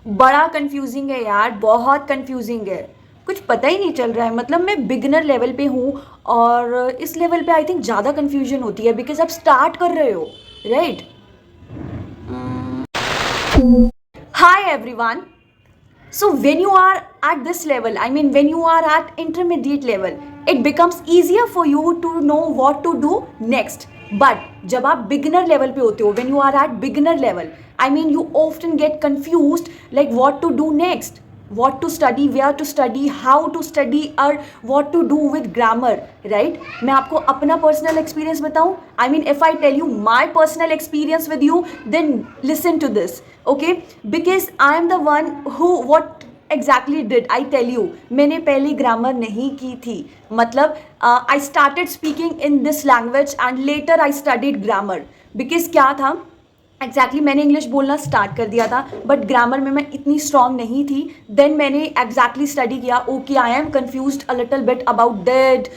बड़ा कंफ्यूजिंग है यार, बहुत कंफ्यूजिंग है। कुछ पता ही नहीं चल रहा है। मतलब मैं बिगिनर लेवल पे हूँ और इस लेवल पे आई थिंक ज़्यादा कंफ्यूजन होती है बिकॉज आप स्टार्ट कर रहे हो, right? Hi everyone. So when you are at this level, I mean when you are at intermediate level, it becomes easier for you to know what to do next. But जब आप beginner level पे होते हो, when you are at beginner level, I mean you often get confused like what to do next, what to study, where to study, how to study or what to do with grammar, right? मैं आपको अपना personal experience बताऊँ? I mean if I tell you my personal experience with you, then listen to this, okay? Because I am the one who what exactly did I tell you, मैंने पहले grammar नहीं की थी। मतलब I started speaking in this language and later I studied grammar. Because क्या था exactly मैंने English बोलना स्टार्ट कर दिया था बट ग्रामर में मैं इतनी स्ट्रांग नहीं थी। देन मैंने एग्जैक्टली स्टडी किया, okay I am confused a little bit about dead,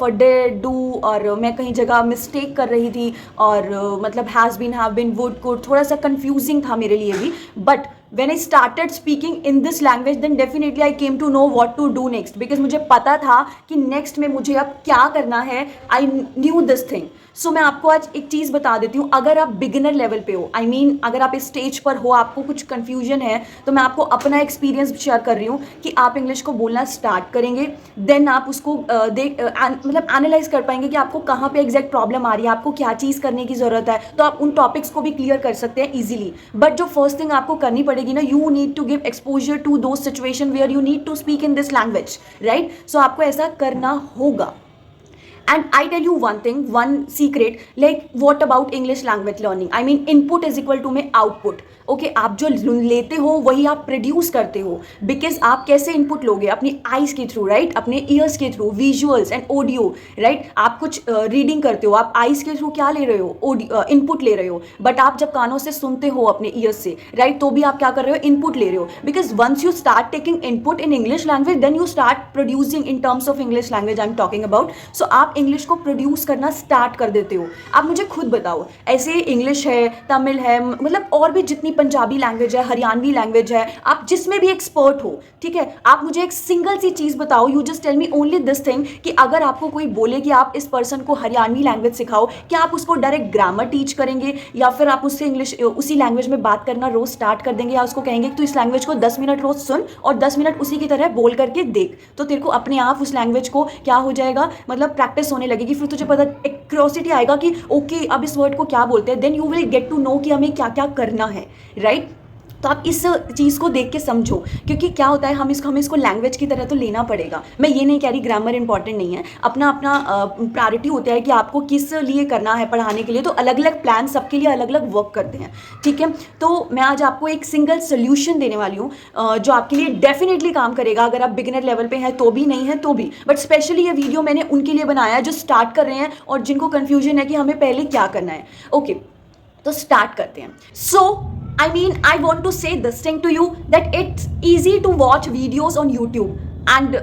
for dead do, और मैं कहीं जगह मिस्टेक कर रही थी और मतलब has been, have been, would, could, थोड़ा सा कन्फ्यूजिंग था मेरे लिए भी। But when I started speaking in this language then definitely I came to know what to do next because मुझे पता था कि next में मुझे अब क्या करना है। I knew this thing. So मैं आपको आज एक चीज़ बता देती हूँ। अगर आप बिगिनर लेवल पे हो, I mean अगर आप इस स्टेज पर हो, आपको कुछ कन्फ्यूजन है, तो मैं आपको अपना एक्सपीरियंस शेयर कर रही हूँ कि आप इंग्लिश को बोलना स्टार्ट करेंगे, देन आप उसको मतलब एनालाइज कर पाएंगे कि आपको कहाँ पे एग्जैक्ट प्रॉब्लम आ रही है, आपको क्या चीज़ करने की ज़रूरत है, तो आप उन टॉपिक्स को भी क्लियर कर सकते हैं ईजिली। बट जो फर्स्ट थिंग आपको करनी पड़ेगी ना, you need to give exposure to two situation where you need to speak in this language, right? So आपको ऐसा करना होगा। And I tell you one thing, one secret, like what about English language learning? I mean input is equal to में output. Okay आप जो लेते हो वही आप प्रोड्यूस करते हो। बिकॉज आप कैसे इनपुट लोगे? अपनी आइज के थ्रू, राइट? अपने ईयर्स के through, visuals and audio, right? आप कुछ रीडिंग करते हो, आप आइज के थ्रू क्या ले रहे हो? इनपुट ले रहे हो। बट आप जब कानों से सुनते हो अपने ईयर्स से, राइट, तो भी आप क्या कर रहे हो? इनपुट ले रहे हो। Because once you start taking input in English language then you start producing in terms of English language I am talking about. So आप इंग्लिश को प्रोड्यूस करना स्टार्ट कर देते हो। आप मुझे खुद बताओ, ऐसे इंग्लिश है, तमिल है, मतलब और भी जितनी पंजाबी लैंग्वेज है, हरियाणवी लैंग्वेज है, आप जिसमें भी एक्सपर्ट हो, ठीक है, आप मुझे एक सिंगल सी चीज़ बताओ, you just tell me only this thing कि अगर आपको कोई बोले कि आप इस पर्सन को हरियाणवी लैंग्वेज सिखाओ, क्या आप उसको डायरेक्ट ग्रामर टीच करेंगे या फिर आप उससे इंग्लिश उसी लैंग्वेज में बात करना रोज स्टार्ट कर देंगे, या उसको कहेंगे कि तू इस लैंग्वेज को 10 मिनट रोज सुन और 10 मिनट उसी की तरह बोल करके देख, तो तेरे को अपने आप उस लैंग्वेज को क्या हो जाएगा, मतलब प्रैक्टिस होने लगेगी। फिर तुझे पता एक क्यूरियोसिटी आएगा कि ओके अब इस वर्ड को क्या बोलते हैं, then you will get to know कि हमें क्या क्या करना है, राइट? तो आप इस चीज़ को देख के समझो, क्योंकि क्या होता है हमें इसको लैंग्वेज की तरह तो लेना पड़ेगा। मैं ये नहीं कह रही ग्रामर इंपॉर्टेंट नहीं है, अपना अपना प्रायोरिटी होता है कि आपको किस लिए करना है पढ़ाने के लिए, तो अलग अलग प्लान सबके लिए अलग अलग वर्क करते हैं, ठीक है? तो मैं आज आपको एक सिंगल सोल्यूशन देने वाली हूँ जो आपके लिए डेफिनेटली काम करेगा, अगर आप बिगिनर लेवल पे हैं तो भी, नहीं है तो भी। बट स्पेशली ये वीडियो मैंने उनके लिए बनाया है जो स्टार्ट कर रहे हैं और जिनको कन्फ्यूजन है कि हमें पहले क्या करना है। ओके, तो स्टार्ट करते हैं। सो I mean, I want to say this thing to you that it's easy to watch videos on YouTube, and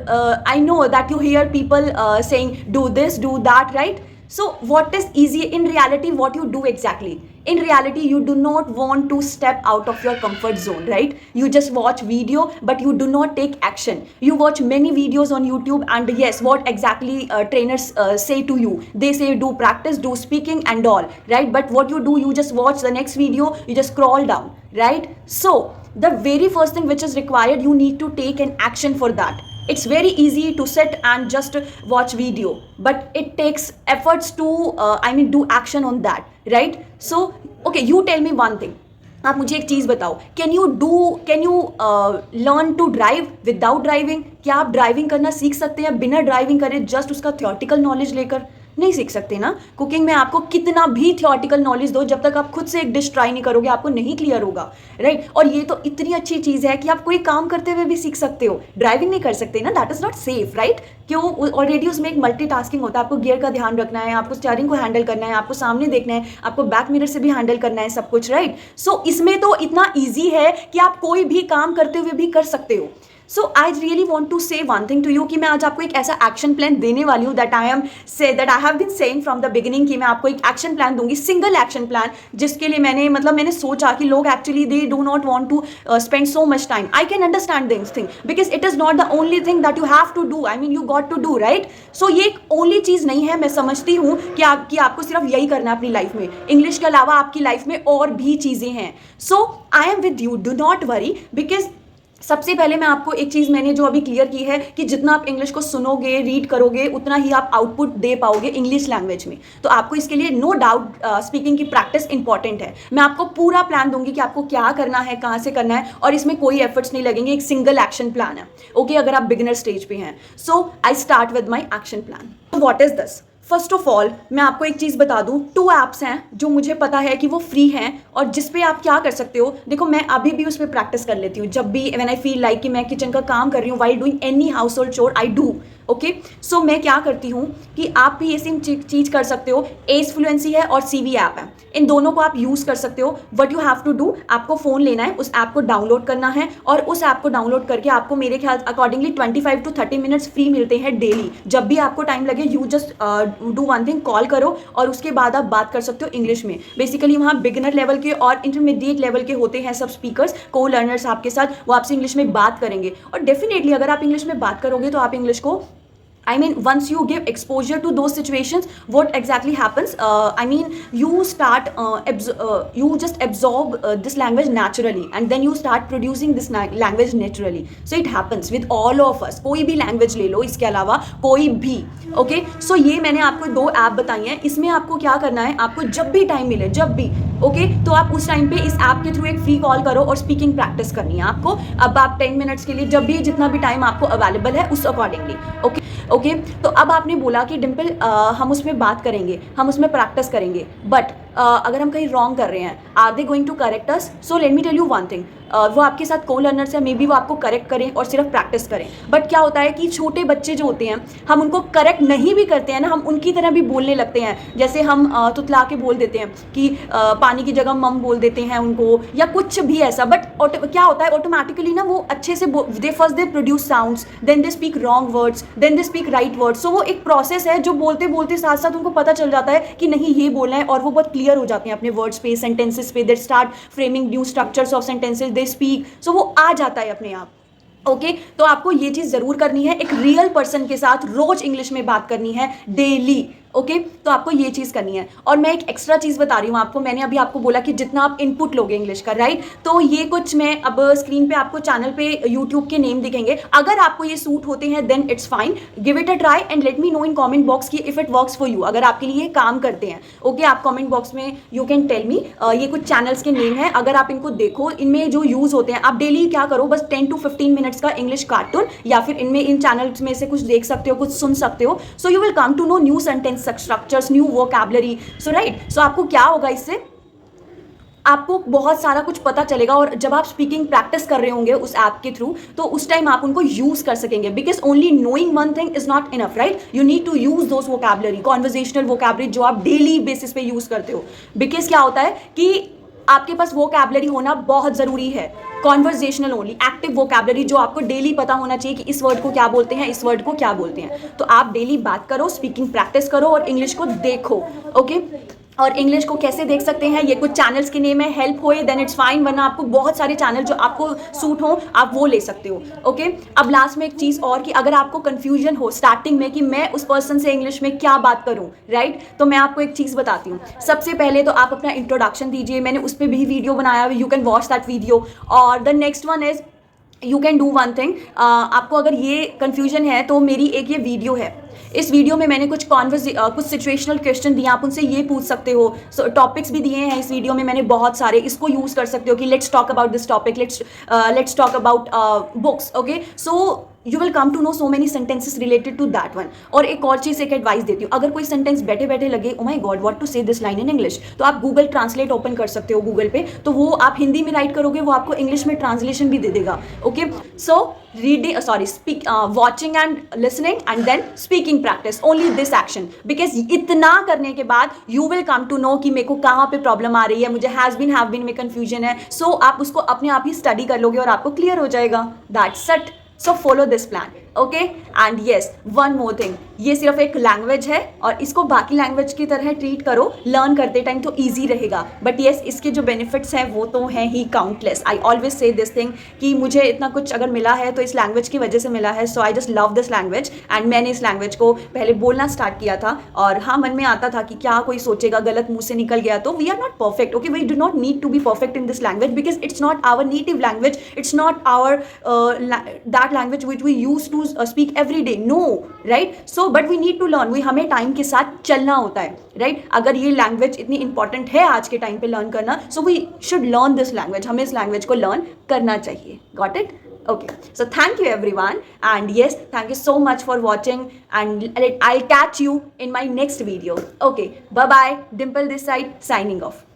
I know that you hear people saying do this, do that, right? So what is easy in reality? What you do exactly? In reality, you do not want to step out of your comfort zone, right? You just watch video, but you do not take action. You watch many videos on YouTube, and yes, what exactly trainers say to you? They say do practice, do speaking and all, right? But what you do, you just watch the next video, you just scroll down, right? So the very first thing which is required, you need to take an action for that. It's very easy to sit and just watch video, but it takes efforts to do action on that, right? So okay, you tell me one thing. आप मुझे एक चीज़ बताओ, can you learn to drive without driving? क्या आप driving करना सीख सकते हैं बिना ड्राइविंग करे, जस्ट उसका थियोरटिकल नॉलेज लेकर? नहीं सीख सकते ना। कुकिंग में आपको कितना भी थियोरटिकल नॉलेज दो, जब तक आप खुद से एक डिश ट्राई नहीं करोगे आपको नहीं क्लियर होगा, राइट? और ये तो इतनी अच्छी चीज़ है कि आप कोई काम करते हुए भी सीख सकते हो, ड्राइविंग नहीं कर सकते ना, that is not safe, right? क्यों? ऑलरेडी उसमें एक मल्टीटास्किंग होता है, आपको गियर का ध्यान रखना है, आपको स्टीयरिंग को हैंडल करना है, आपको सामने देखना है, आपको बैक मिरर से भी हैंडल करना है सब कुछ, राइट? सो इसमें तो इतना ईजी है कि आप कोई भी काम करते हुए भी कर सकते हो। सो आई रियली वॉन्ट टू से वन थिंग टू यू कि मैं आज आपको एक ऐसा एक्शन प्लान देने वाली हूँ that I have been saying from the beginning कि मैं आपको एक एक्शन प्लान दूंगी, सिंगल एक्शन प्लान, जिसके लिए मैंने सोचा कि लोग actually they do not want to spend so much time. I can understand this thing because it is not the only thing that you have to do, I mean you got to do, right? So ये एक only चीज़ नहीं है। मैं समझती हूँ कि आपको सिर्फ यही करना है अपनी लाइफ में, इंग्लिश के अलावा आपकी लाइफ में और भी चीज़ें हैं। So I am with you, do not worry, because सबसे पहले मैं आपको एक चीज़ मैंने जो अभी क्लियर की है कि जितना आप इंग्लिश को सुनोगे, रीड करोगे, उतना ही आप आउटपुट दे पाओगे इंग्लिश लैंग्वेज में। तो आपको इसके लिए नो डाउट स्पीकिंग की प्रैक्टिस इंपॉर्टेंट है। मैं आपको पूरा प्लान दूंगी कि आपको क्या करना है, कहाँ से करना है, और इसमें कोई एफर्ट्स नहीं लगेंगे, एक सिंगल एक्शन प्लान है, ओके? अगर आप बिगिनर स्टेज पे हैं। So I start with my action plan. What is this? First of all मैं आपको एक चीज़ बता दूं, 2 ऐप्स हैं जो मुझे पता है कि वो फ्री हैं और जिस पे आप क्या कर सकते हो। देखो, मैं अभी भी उस पर प्रैक्टिस कर लेती हूँ जब भी व्हेन आई फील लाइक कि मैं किचन का काम कर रही हूँ, while doing any house hold चोर आई डू, ओके? सो मैं क्या करती हूँ कि आप भी ये सेम चीज़ कर सकते हो। एज फ्लुएंसी है और CV ऐप है, इन दोनों को आप यूज़ कर सकते हो। What you have to do, आपको फ़ोन लेना है, उस ऐप को डाउनलोड करना है, और उस ऐप को डाउनलोड करके आपको मेरे ख्याल अकॉर्डिंगली 25 to 30 मिनट्स फ्री मिलते हैं डेली। जब भी आपको टाइम लगे, you just do one thing, call करो और उसके बाद आप बात कर सकते हो इंग्लिश में। बेसिकली वहाँ बिगिनर लेवल के और इंटरमीडिएट लेवल के होते हैं सब स्पीकर्स, को लर्नर्स आपके साथ, वो आपसे इंग्लिश में बात करेंगे। और डेफिनेटली अगर आप इंग्लिश में बात करोगे तो आप इंग्लिश को once you give exposure to those situations, what exactly happens? You start, you just absorb this language naturally, and then you start producing this language naturally. So it happens with all of us. कोई भी language ले लो, इसके अलावा कोई भी, okay? So ये मैंने आपको 2 ऐप बताई हैं। इसमें आपको क्या करना है, आपको जब भी टाइम मिले, जब भी, ओके? तो आप उस टाइम पे इस ऐप के थ्रू एक फ्री कॉल करो और स्पीकिंग प्रैक्टिस करनी है आपको। अब आप 10 मिनट्स के लिए, जब भी जितना भी टाइम आपको अवेलेबल है उस अकॉर्डिंगली, ओके? तो अब आपने बोला कि डिम्पल हम उसमें बात करेंगे, हम उसमें प्रैक्टिस करेंगे, बट अगर हम कहीं रॉन्ग कर रहे हैं, are they going to correct us? So let me tell you one thing, वो आपके साथ को लर्नर्स है, मे बी वो आपको करेक्ट करें और सिर्फ प्रैक्टिस करें। बट क्या होता है कि छोटे बच्चे जो होते हैं, हम उनको करेक्ट नहीं भी करते हैं ना, हम उनकी तरह भी बोलने लगते हैं। जैसे हम तुतला के बोल देते हैं कि पानी की जगह मम बोल देते हैं उनको, या कुछ भी ऐसा। बट क्या होता है, ऑटोमेटिकली ना वो अच्छे से they produce sounds, then they speak wrong words, then they speak right words. So वो एक प्रोसेस है जो बोलते बोलते साथ साथ उनको पता चल जाता है कि नहीं ये बोलना है, और वो बहुत क्लियर हो जाते हैं अपने वर्ड्स पे, सेंटेंसेस पे। They start framing new structures of sentences, they speak. So वो आ जाता है अपने आप, ओके? तो आपको ये चीज़ ज़रूर करनी है, एक रियल पर्सन के साथ रोज इंग्लिश में बात करनी है, डेली, ओके? तो आपको ये चीज़ करनी है। और मैं एक एक्स्ट्रा चीज़ बता रही हूँ आपको, मैंने अभी आपको बोला कि जितना आप इनपुट लोगे इंग्लिश का, राइट? तो ये कुछ मैं अब स्क्रीन पे आपको चैनल पे यूट्यूब के नेम दिखेंगे। अगर आपको ये सूट होते हैं then it's fine, give it a try and let me know in comment box कि if it works for you, अगर आपके लिए ये काम करते हैं, ओके? आप कमेंट बॉक्स में यू कैन टेल मी। ये कुछ चैनल्स के नेम है, अगर आप इनको देखो, इनमें जो यूज़ होते हैं, आप डेली क्या करो, बस 10 to 15 मिनट्स का इंग्लिश कार्टून, या फिर इनमें इन चैनल्स में से कुछ देख सकते हो, कुछ सुन सकते हो। So you will come to know new sentence structures, new vocabulary. So right, so आपको क्या होगा, इससे आपको बहुत सारा कुछ पता चलेगा, और जब आप स्पीकिंग प्रैक्टिस कर रहे होंगे उस ऐप के थ्रू, तो उस टाइम आप उनको यूज कर सकेंगे। Because only knowing one thing is not enough, right? You need to use those vocabulary, conversational vocabulary जो आप डेली बेसिस पे यूज करते हो। बिकॉज क्या होता है कि आपके पास वोकैबुलरी होना बहुत ज़रूरी है, कॉन्वर्जेशनल ओनली, एक्टिव वोकैबुलरी, जो आपको डेली पता होना चाहिए कि इस वर्ड को क्या बोलते हैं, इस वर्ड को क्या बोलते हैं। तो आप डेली बात करो, स्पीकिंग प्रैक्टिस करो और इंग्लिश को देखो, ओके? और इंग्लिश को कैसे देख सकते हैं, ये कुछ चैनल्स के नेम है, हेल्प होए देन इट्स फाइन, वरना आपको बहुत सारे चैनल जो आपको सूट हो आप वो ले सकते हो, ओके? अब लास्ट में एक चीज़ और, कि अगर आपको कंफ्यूजन हो स्टार्टिंग में कि मैं उस पर्सन से इंग्लिश में क्या बात करूं, राइट? तो मैं आपको एक चीज़ बताती हूँ। सबसे पहले तो आप अपना इंट्रोडक्शन दीजिए, मैंने उस पर भी वीडियो बनाया हुआ, you can watch that video. और the next one is you can do one thing, आपको अगर ये कन्फ्यूजन है तो मेरी एक ये वीडियो है, इस वीडियो में मैंने कुछ कुछ सिचुएशनल क्वेश्चन दिए, आप उनसे ये पूछ सकते हो। सो टॉपिक्स भी दिए हैं इस वीडियो में मैंने बहुत सारे, इसको यूज़ कर सकते हो कि let's talk about this topic, let's talk about books, okay? So you will come to know so many sentences related to that one. और एक और चीज़, एक एडवाइस देती हूँ, अगर कोई सेंटेंस बैठे बैठे लगे oh my God what to say this line in English, तो आप गूगल ट्रांसलेट ओपन कर सकते हो गूगल पे, तो वो आप हिंदी में राइट करोगे, वो आपको इंग्लिश में ट्रांसलेशन भी दे देगा, okay? So reading, watching and listening, and then speaking practice. Only this action, because इतना करने के बाद you will come to know कि मेरे को कहाँ पे प्रॉब्लम आ रही है, मुझे हैज़ बीन हैव बीन में कन्फ्यूजन है. सो आप उसको अपने आप ही स्टडी कर लोगे और आपको क्लियर हो जाएगा. That's it. So follow this plan. Okay. And yes, one more thing, ये सिर्फ एक लैंग्वेज है और इसको बाकी लैंग्वेज की तरह ट्रीट करो. लर्न करते टाइम तो ईजी रहेगा, बट येस इसके जो बेनिफिट्स हैं वो तो हैं ही countless. I always say this thing कि मुझे इतना कुछ अगर मिला है तो इस लैंग्वेज की वजह से मिला है. So I just love this language. And मैंने इस लैंग्वेज को पहले बोलना स्टार्ट किया था और हाँ, मन में आता था कि क्या कोई सोचेगा, गलत मुंह से निकल गया तो. We are not perfect. Okay, we do not need to be perfect in this language because it's not our native language. It's not our that language which we use to speak every day. No, right. So but we need to learn. हमें time के साथ चलना होता है, right. अगर ये language इतनी important है आज के टाइम पे लर्न करना, so we should learn this language. हमें इस लैंग्वेज को लर्न करना चाहिए. Got it? Okay, so thank you everyone, and yes, thank you so much for watching, and I'll catch you in my next video. Okay, bye bye. Dimple this side, signing off.